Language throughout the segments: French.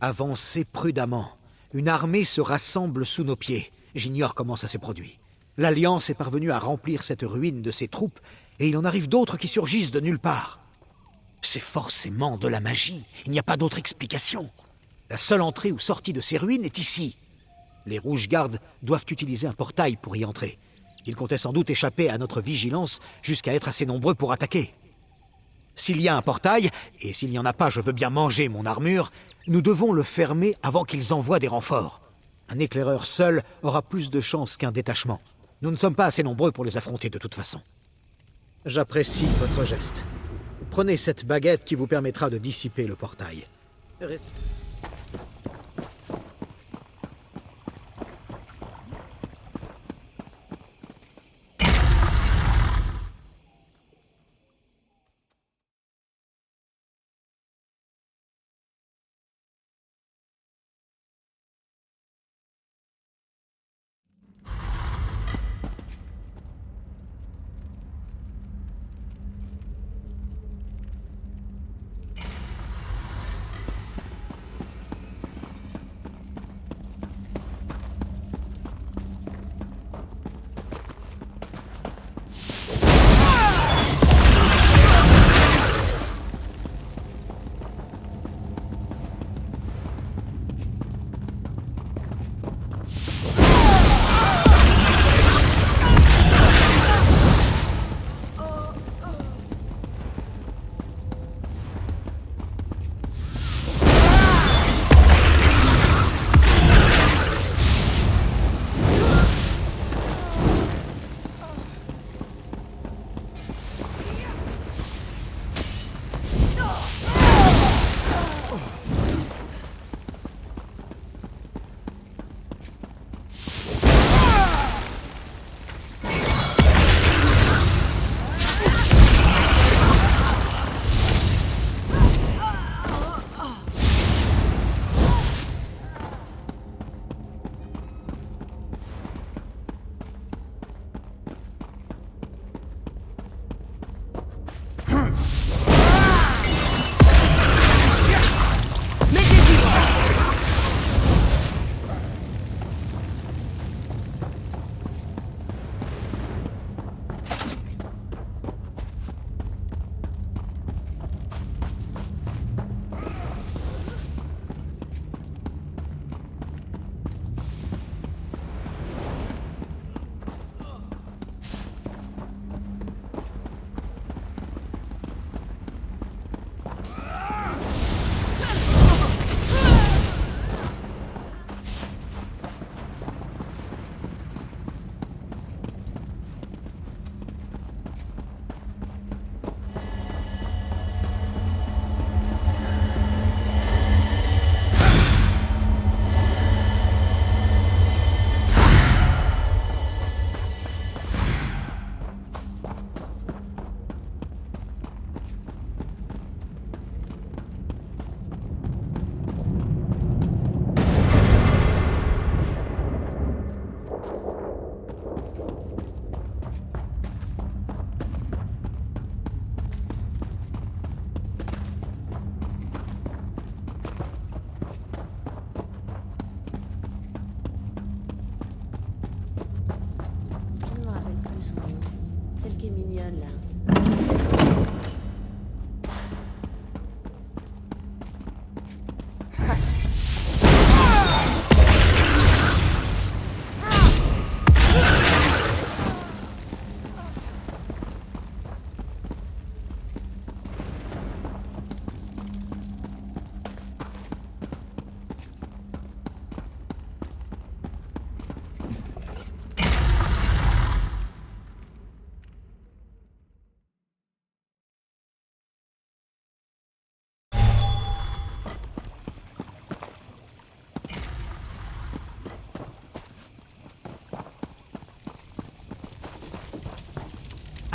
Avancez prudemment. Une armée se rassemble sous nos pieds. J'ignore comment ça s'est produit. L'Alliance est parvenue à remplir cette ruine de ses troupes, et il en arrive d'autres qui surgissent de nulle part. C'est forcément de la magie. Il n'y a pas d'autre explication. La seule entrée ou sortie de ces ruines est ici. Les Rouges Gardes doivent utiliser un portail pour y entrer. Ils comptaient sans doute échapper à notre vigilance jusqu'à être assez nombreux pour attaquer. S'il y a un portail, et s'il n'y en a pas, je veux bien manger mon armure, nous devons le fermer avant qu'ils envoient des renforts. Un éclaireur seul aura plus de chances qu'un détachement. Nous ne sommes pas assez nombreux pour les affronter de toute façon. J'apprécie votre geste. Prenez cette baguette qui vous permettra de dissiper le portail.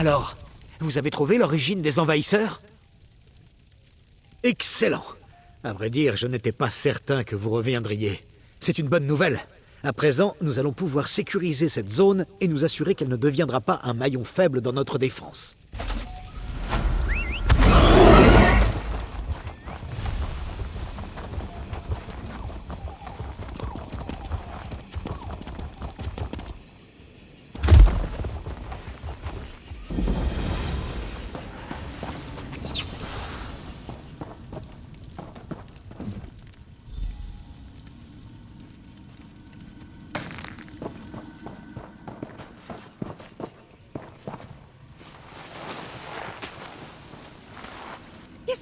Alors, vous avez trouvé l'origine des envahisseurs? Excellent! À vrai dire, je n'étais pas certain que vous reviendriez. C'est une bonne nouvelle. À présent, nous allons pouvoir sécuriser cette zone et nous assurer qu'elle ne deviendra pas un maillon faible dans notre défense.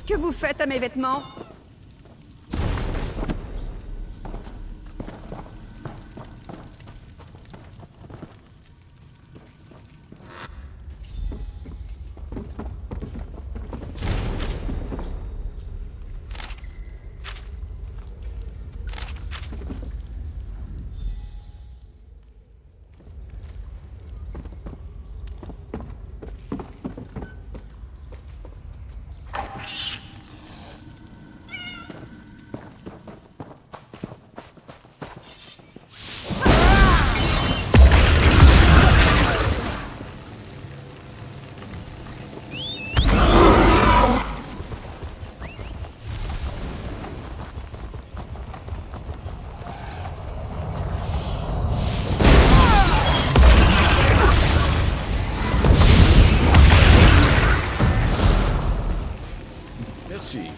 Que vous faites à mes vêtements? Merci.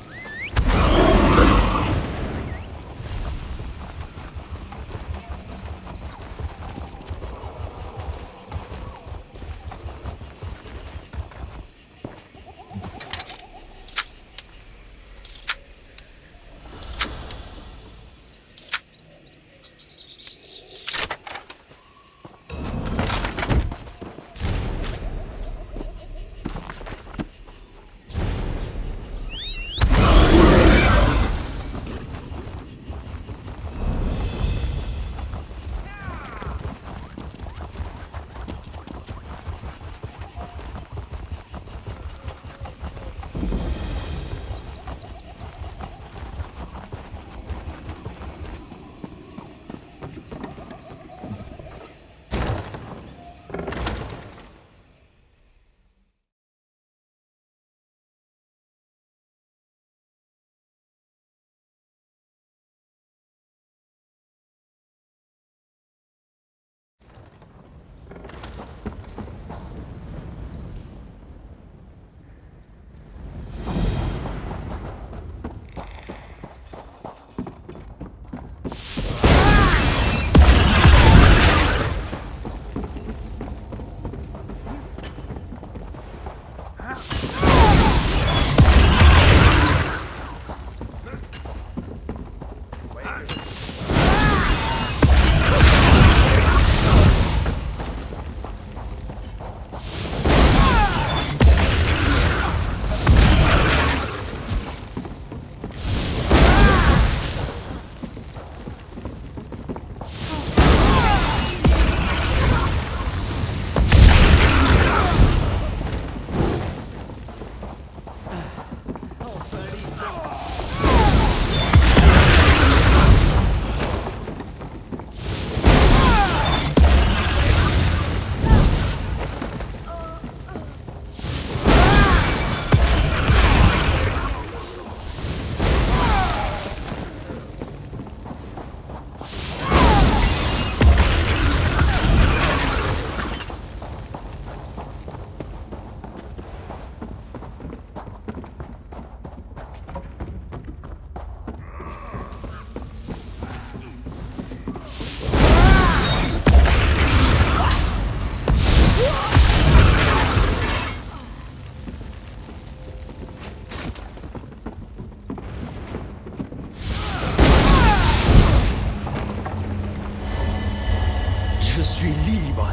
Je suis libre.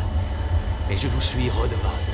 Et je vous suis redevable.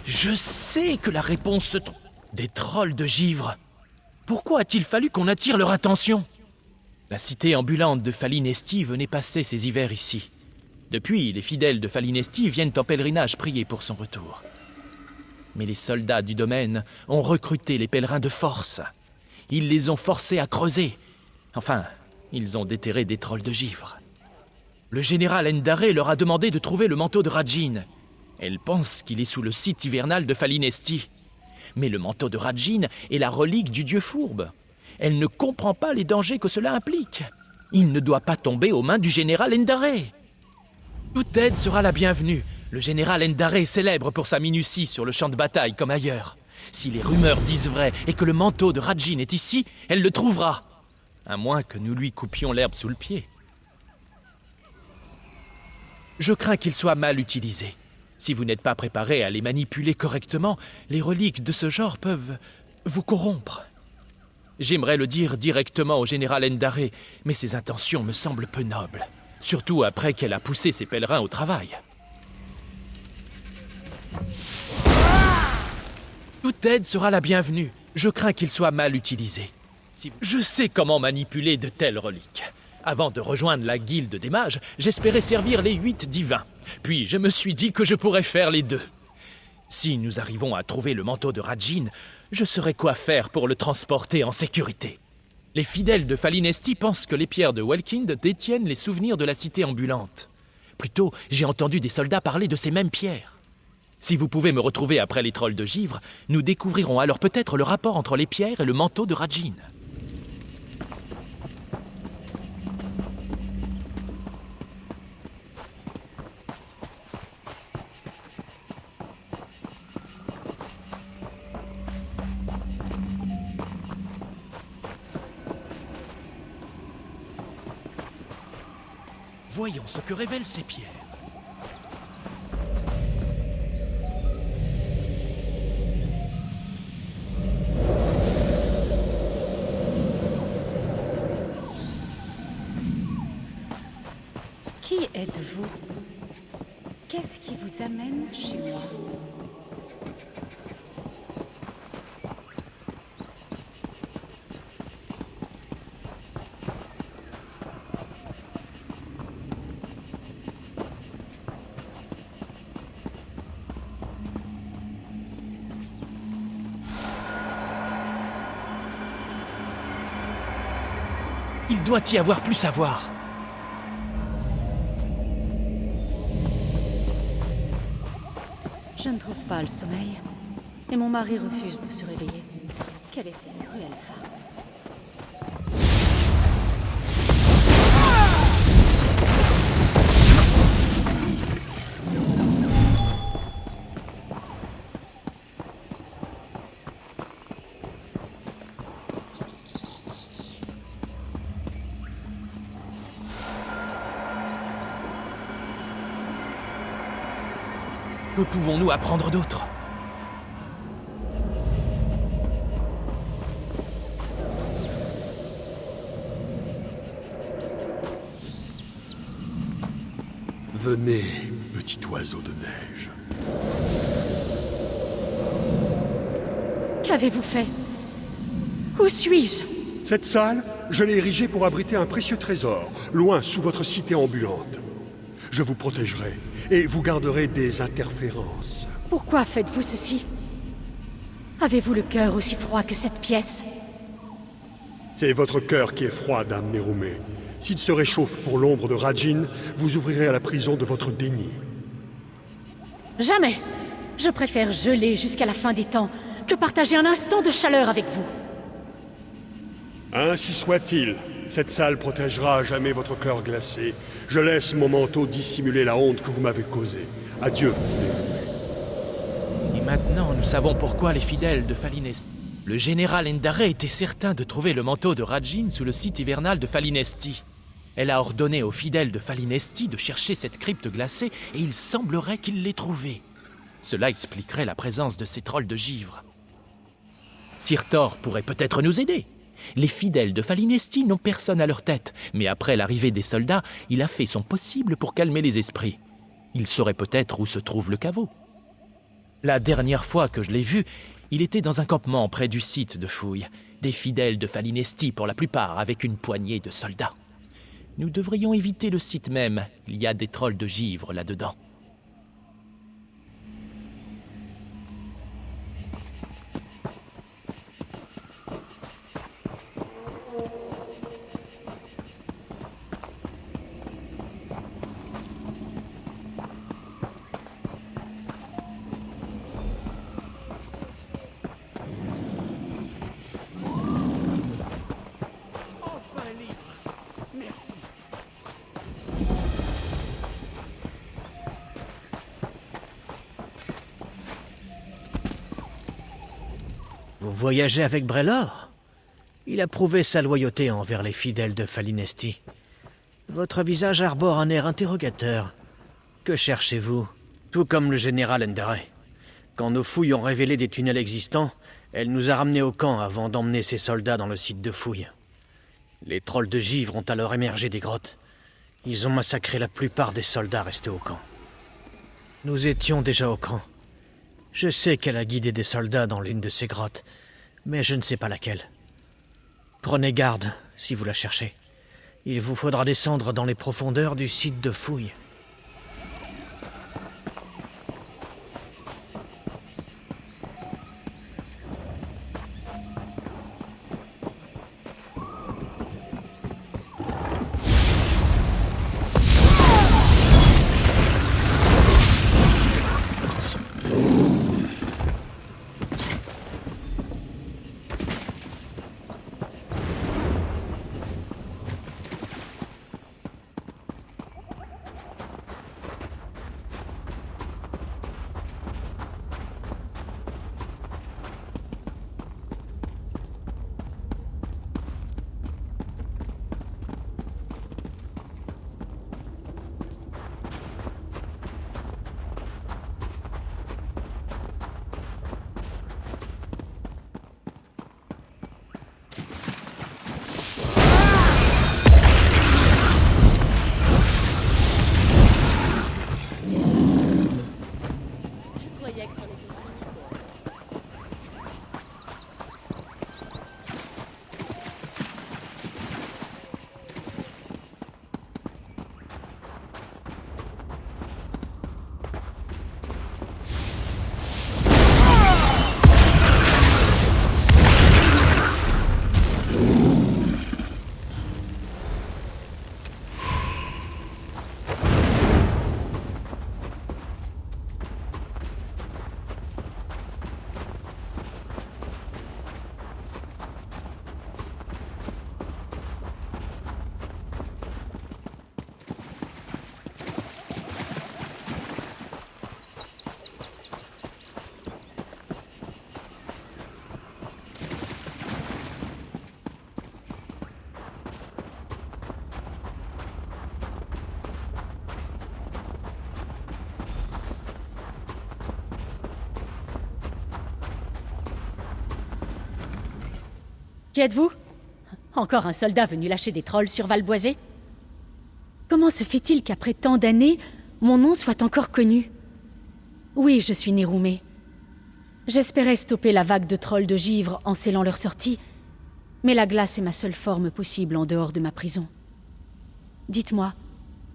Je sais que la réponse se trouve... Des trolls de givre. Pourquoi a-t-il fallu qu'on attire leur attention? La cité ambulante de Falinesti venait passer ses hivers ici. Depuis, les fidèles de Falinesti viennent en pèlerinage prier pour son retour. Mais les soldats du domaine ont recruté les pèlerins de force. Ils les ont forcés à creuser. Enfin, ils ont déterré des trolls de givre. Le général Endare leur a demandé de trouver le manteau de Rajin. Elle pense qu'il est sous le site hivernal de Falinesti. Mais le manteau de Rajin est la relique du dieu fourbe. Elle ne comprend pas les dangers que cela implique. Il ne doit pas tomber aux mains du général Endare. Toute aide sera la bienvenue. Le général Endare est célèbre pour sa minutie sur le champ de bataille comme ailleurs. Si les rumeurs disent vrai et que le manteau de Rajin est ici, elle le trouvera. À moins que nous lui coupions l'herbe sous le pied. Je crains qu'il soit mal utilisé. Si vous n'êtes pas préparé à les manipuler correctement, les reliques de ce genre peuvent vous corrompre. J'aimerais le dire directement au général Endare, mais ses intentions me semblent peu nobles. Surtout après qu'elle a poussé ses pèlerins au travail. Toute aide sera la bienvenue. Je crains qu'il soit mal utilisé. Je sais comment manipuler de telles reliques. Avant de rejoindre la guilde des mages, j'espérais servir les 8 divins. Puis je me suis dit que je pourrais faire les deux. Si nous arrivons à trouver le manteau de Rajin, je saurai quoi faire pour le transporter en sécurité. Les fidèles de Falinesti pensent que les pierres de Welkind détiennent les souvenirs de la cité ambulante. Plutôt, j'ai entendu des soldats parler de ces mêmes pierres. Si vous pouvez me retrouver après les trolls de givre, nous découvrirons alors peut-être le rapport entre les pierres et le manteau de Rajin. Voyons ce que révèlent ces pierres. Qui êtes-vous? Qu'est-ce qui vous amène chez moi? Il doit y avoir plus à voir. Je ne trouve pas le sommeil. Et mon mari refuse de se réveiller. Quelle est cette cruelle farce? Que pouvons-nous apprendre d'autre? Venez, petit oiseau de neige. Qu'avez-vous fait? Où suis-je? Cette salle, je l'ai érigée pour abriter un précieux trésor, loin sous votre cité ambulante. Je vous protégerai, et vous garderez des interférences. Pourquoi faites-vous ceci? Avez-vous le cœur aussi froid que cette pièce? C'est votre cœur qui est froid, dame Nerumé. S'il se réchauffe pour l'ombre de Rajin, vous ouvrirez à la prison de votre déni. Jamais! Je préfère geler jusqu'à la fin des temps que partager un instant de chaleur avec vous. Ainsi soit-il. Cette salle protégera à jamais votre cœur glacé. Je laisse mon manteau dissimuler la honte que vous m'avez causée. Adieu, Nerumé. Et maintenant, nous savons pourquoi les fidèles de Falinesti... Le général Endare était certain de trouver le manteau de Rajin sous le site hivernal de Falinesti. Elle a ordonné aux fidèles de Falinesti de chercher cette crypte glacée et il semblerait qu'ils l'aient trouvée. Cela expliquerait la présence de ces trolls de givre. Sir Thor pourrait peut-être nous aider. Les fidèles de Falinesti n'ont personne à leur tête, mais après l'arrivée des soldats, il a fait son possible pour calmer les esprits. Il saurait peut-être où se trouve le caveau. La dernière fois que je l'ai vu, il était dans un campement près du site de fouille. Des fidèles de Falinesti pour la plupart, avec une poignée de soldats. Nous devrions éviter le site même. Il y a des trolls de givre là-dedans. Vous voyagez avec Brelor? Il a prouvé sa loyauté envers les fidèles de Falinesti. Votre visage arbore un air interrogateur. Que cherchez-vous? Tout comme le général Endare. Quand nos fouilles ont révélé des tunnels existants, elle nous a ramenés au camp avant d'emmener ses soldats dans le site de fouille. Les trolls de givre ont alors émergé des grottes. Ils ont massacré la plupart des soldats restés au camp. Nous étions déjà au camp. Je sais qu'elle a guidé des soldats dans l'une de ces grottes, mais je ne sais pas laquelle. Prenez garde si vous la cherchez. Il vous faudra descendre dans les profondeurs du site de fouille. Qui êtes-vous? Encore un soldat venu lâcher des trolls sur Valboisé? Comment se fait-il qu'après tant d'années, mon nom soit encore connu? Oui, je suis Néroumé. J'espérais stopper la vague de trolls de givre en scellant leur sortie, mais la glace est ma seule forme possible en dehors de ma prison. Dites-moi,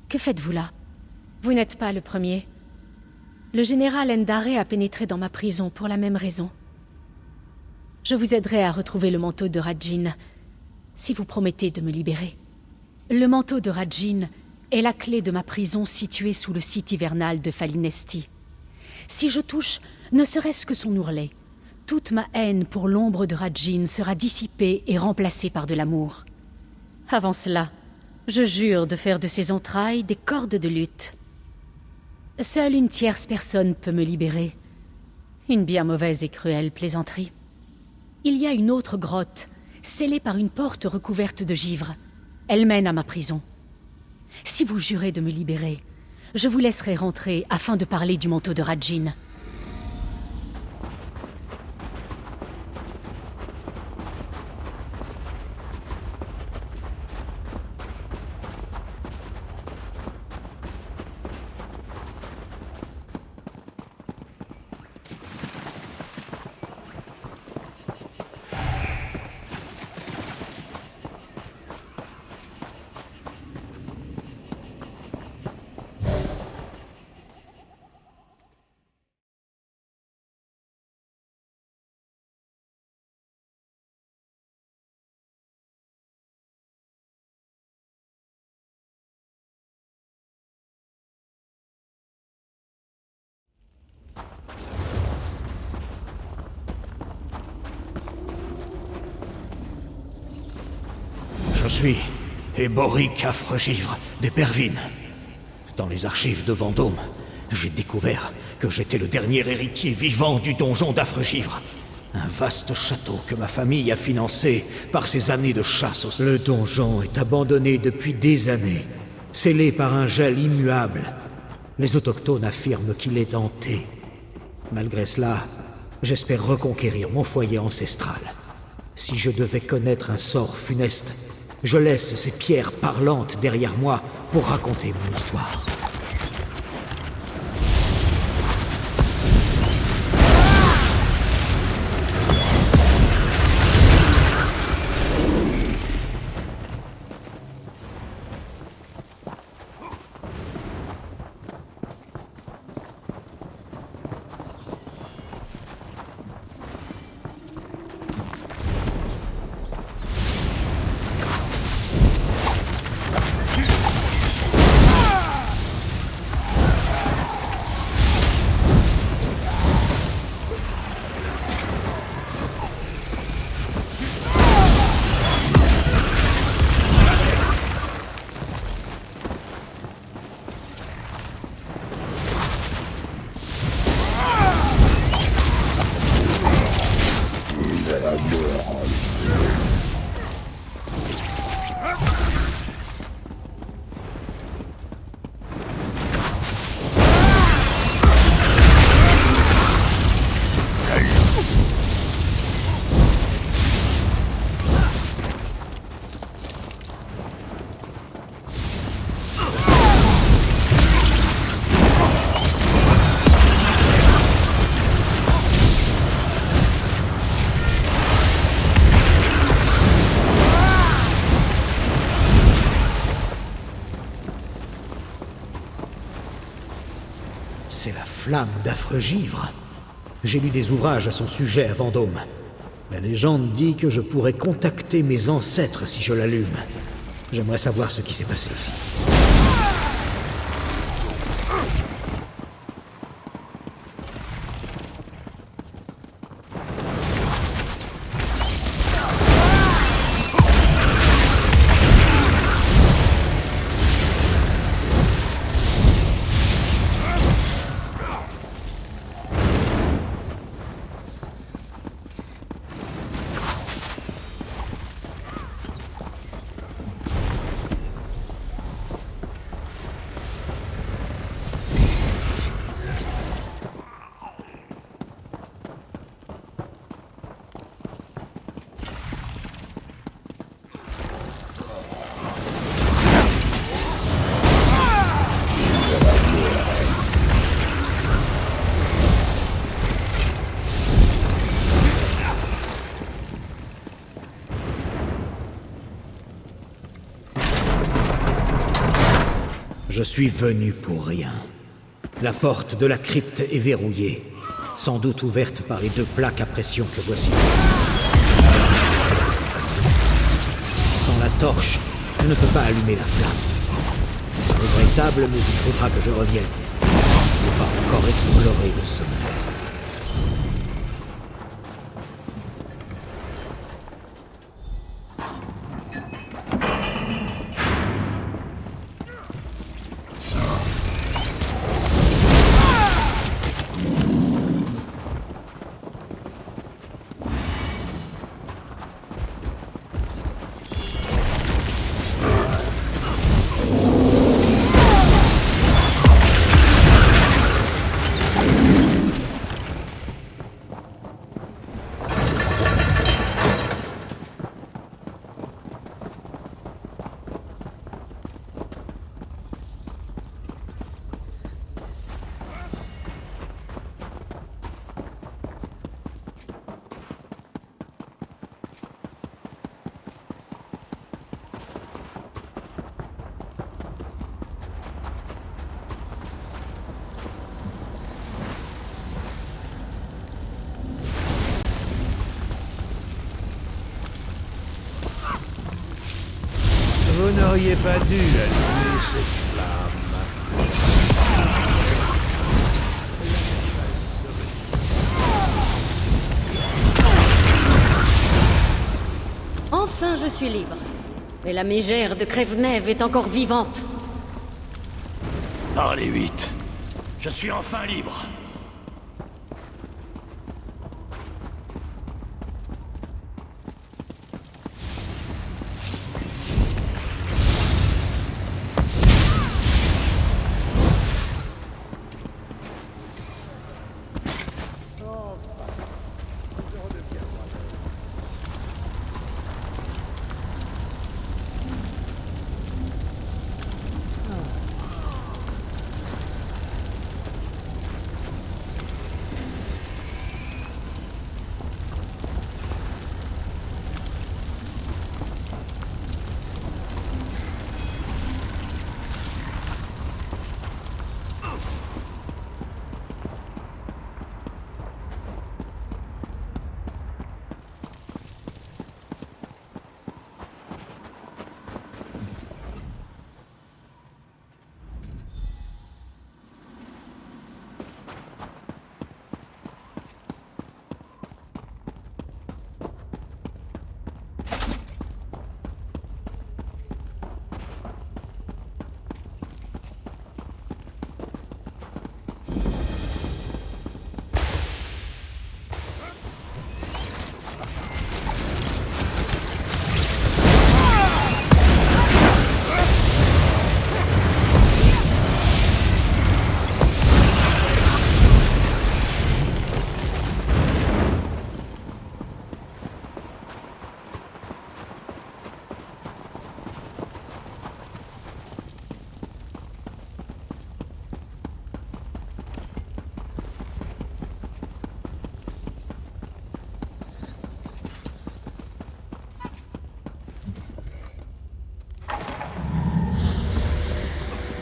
que faites-vous là? Vous n'êtes pas le premier. Le général Endare a pénétré dans ma prison pour la même raison. Je vous aiderai à retrouver le manteau de Rajin, si vous promettez de me libérer. Le manteau de Rajin est la clé de ma prison située sous le site hivernal de Falinesti. Si je touche ne serait-ce que son ourlet, toute ma haine pour l'ombre de Rajin sera dissipée et remplacée par de l'amour. Avant cela, je jure de faire de ses entrailles des cordes de lutte. Seule une tierce personne peut me libérer. Une bien mauvaise et cruelle plaisanterie. Il y a une autre grotte, scellée par une porte recouverte de givre. Elle mène à ma prison. Si vous jurez de me libérer, je vous laisserai rentrer afin de parler du manteau de Rajin. Je suis Éboric Affregivre d'Épervine. Dans les archives de Vendôme, j'ai découvert que j'étais le dernier héritier vivant du donjon d'Affregivre. Un vaste château que ma famille a financé par ses années de chasse au... Le donjon est abandonné depuis des années, scellé par un gel immuable. Les autochtones affirment qu'il est hanté. Malgré cela, j'espère reconquérir mon foyer ancestral. Si je devais connaître un sort funeste, je laisse ces pierres parlantes derrière moi pour raconter mon histoire. C'est la flamme d'Affregivre. J'ai lu des ouvrages à son sujet à Vendôme. La légende dit que je pourrais contacter mes ancêtres si je l'allume. J'aimerais savoir ce qui s'est passé ici. Je suis venu pour rien. La porte de la crypte est verrouillée, sans doute ouverte par les 2 plaques à pression que voici. Sans la torche, je ne peux pas allumer la flamme. C'est regrettable, mais il faudra que je revienne. Je n'ai pas encore exploré le sommet. Vous n'auriez pas dû allumer cette flamme. Enfin, je suis libre. Mais la mégère de Crève-Nève est encore vivante. Par les 8. Je suis enfin libre.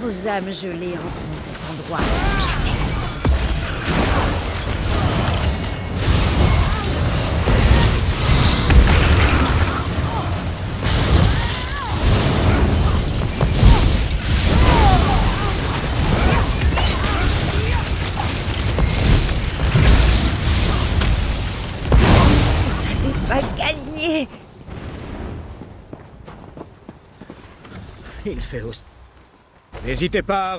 Vos âmes gelées entreront cet endroit. Pas gagné. Il fait aussi. N'hésitez pas à...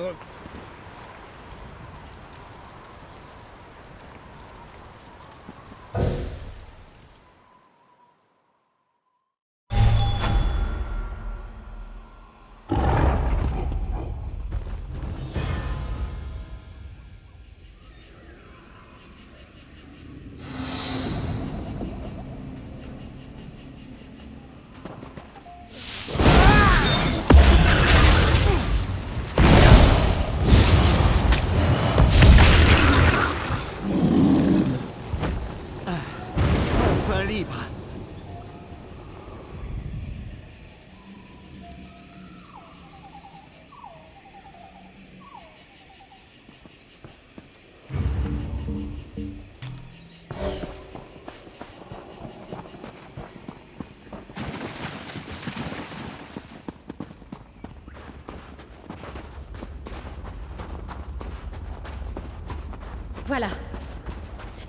voilà.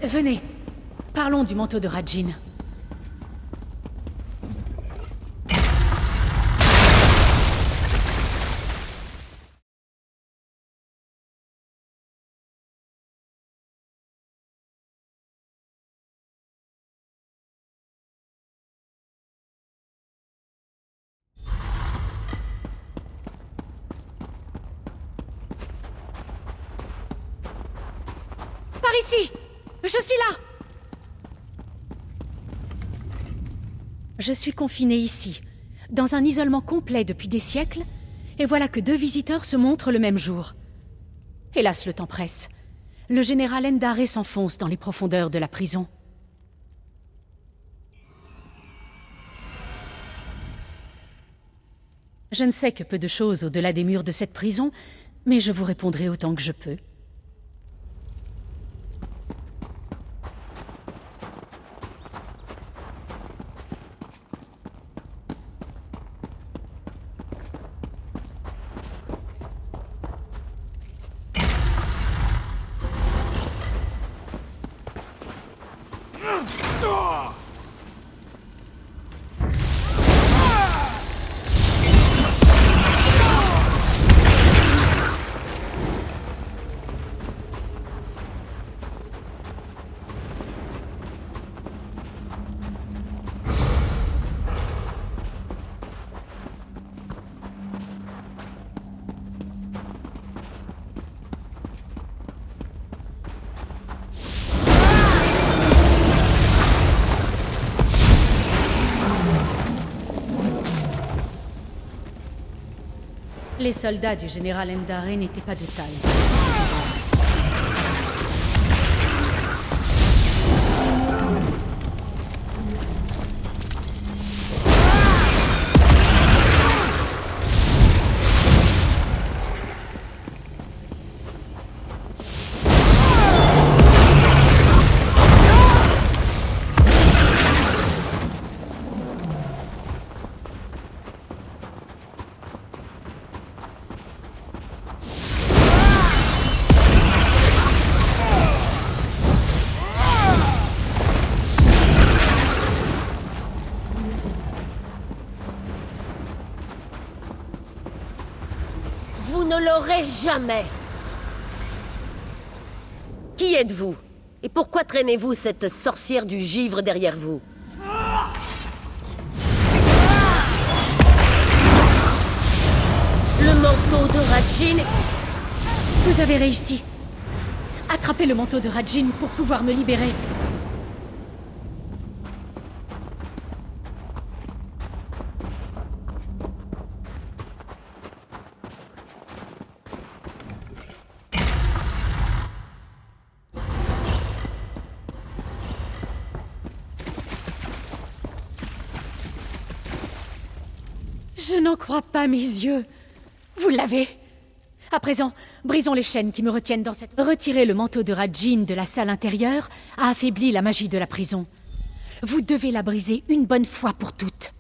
Venez, parlons du manteau de Rajin. Par ici! Je suis là! Je suis confinée ici, dans un isolement complet depuis des siècles, et voilà que 2 visiteurs se montrent le même jour. Hélas, le temps presse. Le général Endare s'enfonce dans les profondeurs de la prison. Je ne sais que peu de choses au-delà des murs de cette prison, mais je vous répondrai autant que je peux. Les soldats du général Endare n'étaient pas de taille. Vous ne l'aurez jamais. Qui êtes-vous? Et pourquoi traînez-vous cette sorcière du givre derrière vous? Le manteau de Rajin. Vous avez réussi. Attrapez le manteau de Rajin pour pouvoir me libérer. Je n'en crois pas mes yeux. Vous l'avez. À présent, brisons les chaînes qui me retiennent dans cette... Retirer le manteau de Rajin de la salle intérieure a affaibli la magie de la prison. Vous devez la briser une bonne fois pour toutes.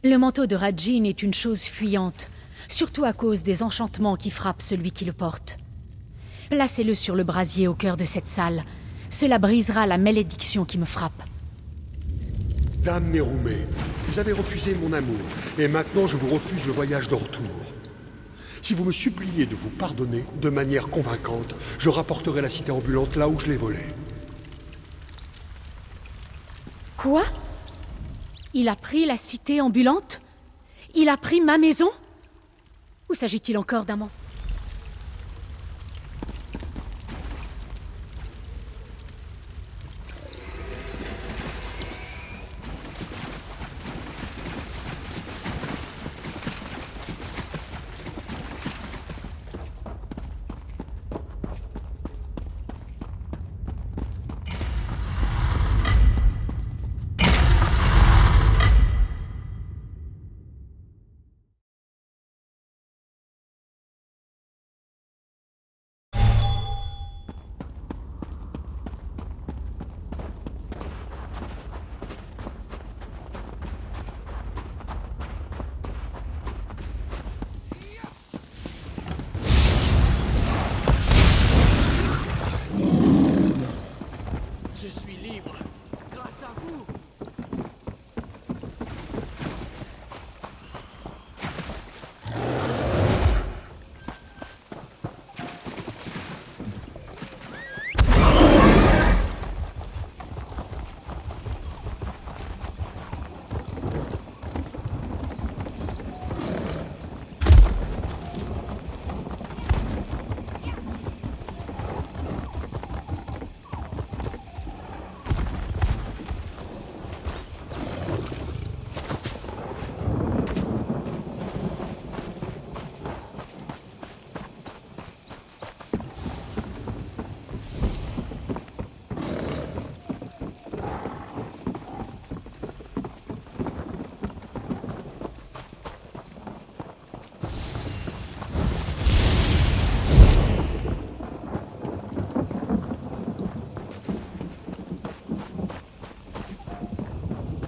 Le manteau de Rajin est une chose fuyante, surtout à cause des enchantements qui frappent celui qui le porte. Placez-le sur le brasier au cœur de cette salle. Cela brisera la malédiction qui me frappe. Dame Nerumé, vous avez refusé mon amour, et maintenant je vous refuse le voyage de retour. Si vous me suppliez de vous pardonner de manière convaincante, je rapporterai la cité ambulante là où je l'ai volée. Quoi? Il a pris la cité ambulante? Il a pris ma maison? Ou s'agit-il encore d'un mensonge?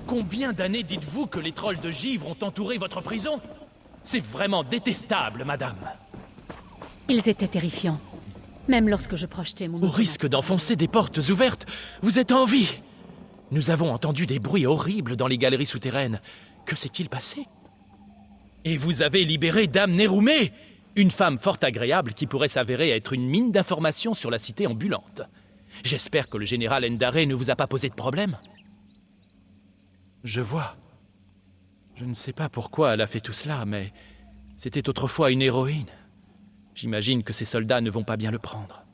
Combien d'années dites-vous que les trolls de givre ont entouré votre prison? C'est vraiment détestable, madame. Ils étaient terrifiants. Même lorsque je projetais mon... Au risque d'enfoncer des portes ouvertes, vous êtes en vie. Nous avons entendu des bruits horribles dans les galeries souterraines. Que s'est-il passé? Et vous avez libéré Dame Néroumé, une femme fort agréable qui pourrait s'avérer être une mine d'informations sur la cité ambulante. J'espère que le général Endaré ne vous a pas posé de problème. Je vois. Je ne sais pas pourquoi elle a fait tout cela, mais c'était autrefois une héroïne. J'imagine que ces soldats ne vont pas bien le prendre.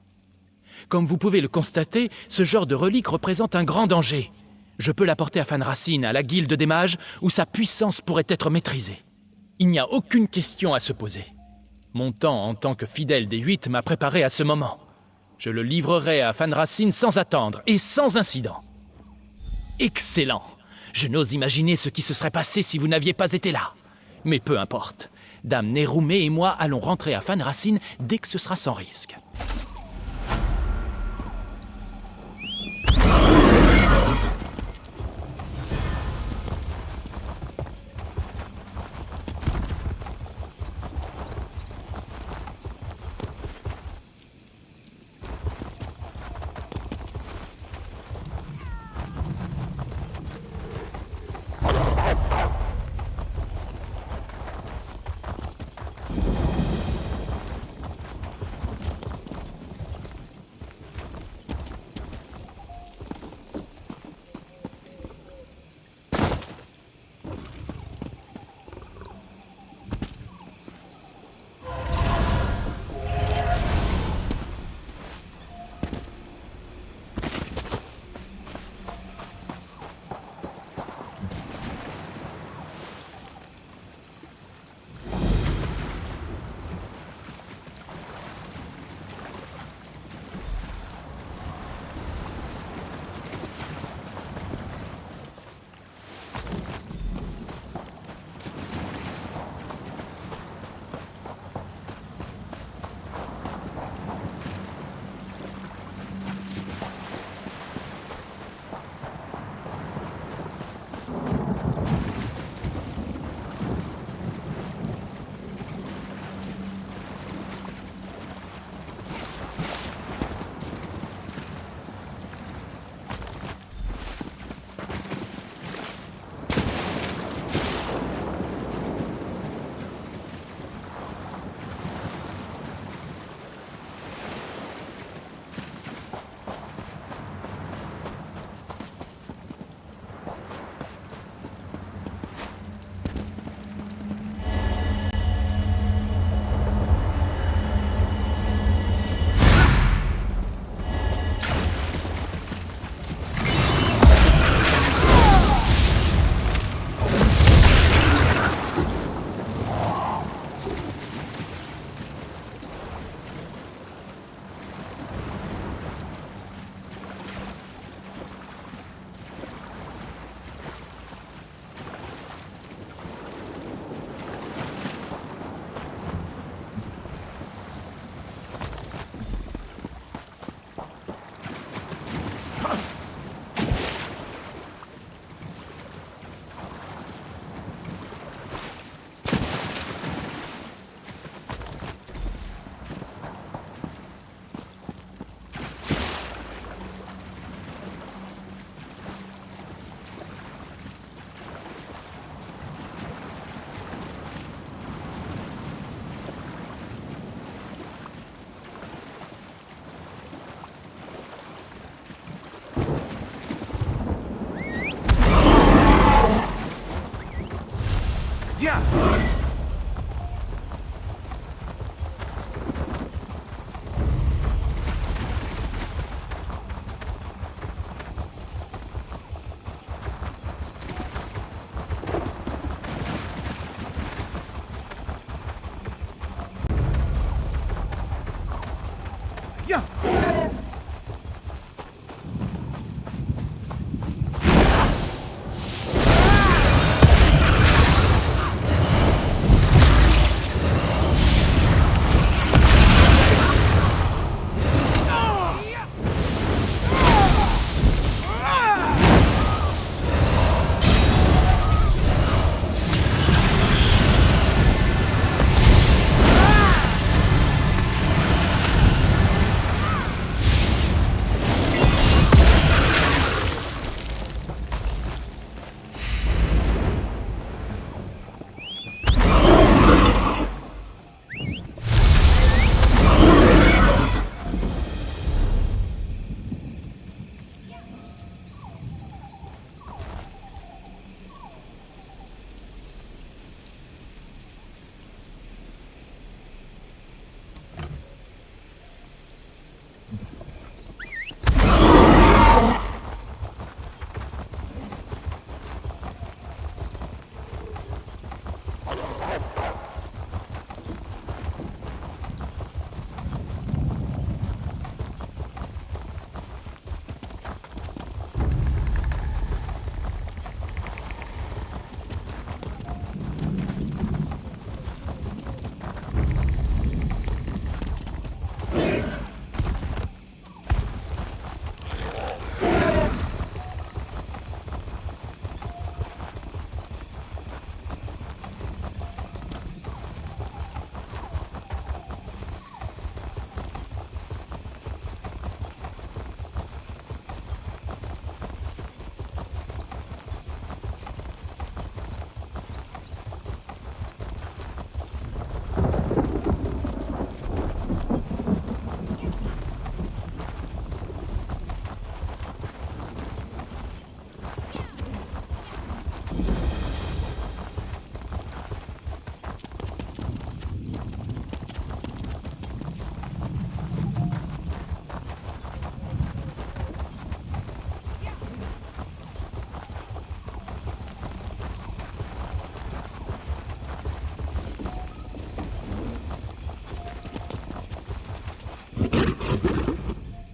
Comme vous pouvez le constater, ce genre de relique représente un grand danger. Je peux l'apporter à Fanracine, à la guilde des mages, où sa puissance pourrait être maîtrisée. Il n'y a aucune question à se poser. Mon temps en tant que fidèle des 8 m'a préparé à ce moment. Je le livrerai à Fanracine sans attendre et sans incident. Excellent! Je n'ose imaginer ce qui se serait passé si vous n'aviez pas été là. Mais peu importe. Dame Néroumé et moi allons rentrer à Fanracine dès que ce sera sans risque.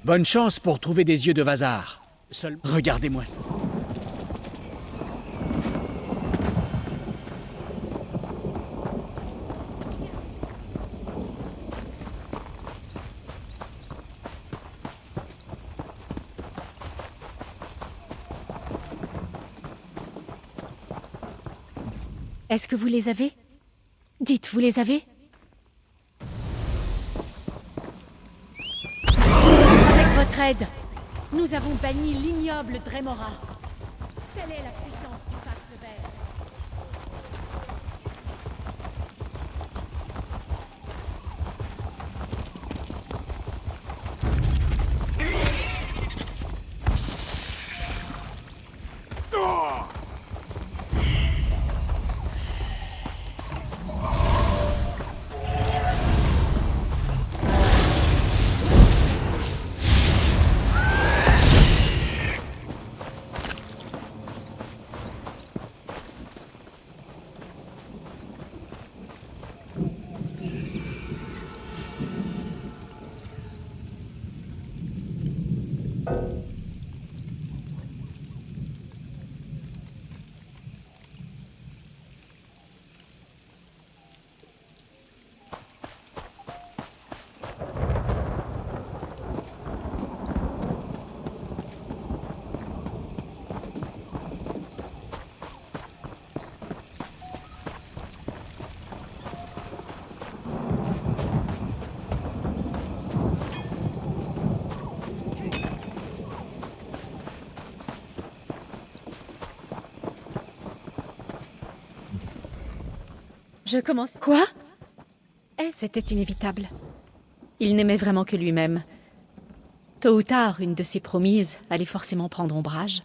Bonne chance pour trouver des yeux de Vazar. Regardez-moi ça. Est-ce que vous les avez? Dites, vous les avez? Avec votre aide, nous avons banni l'ignoble Dremora. Telle est la puissance du pacte vert. Je commence... Quoi? C'était inévitable. Il n'aimait vraiment que lui-même. Tôt ou tard, une de ses promises allait forcément prendre ombrage.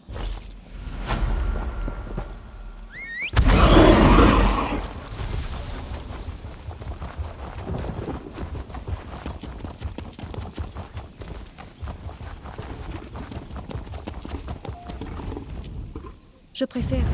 Je préfère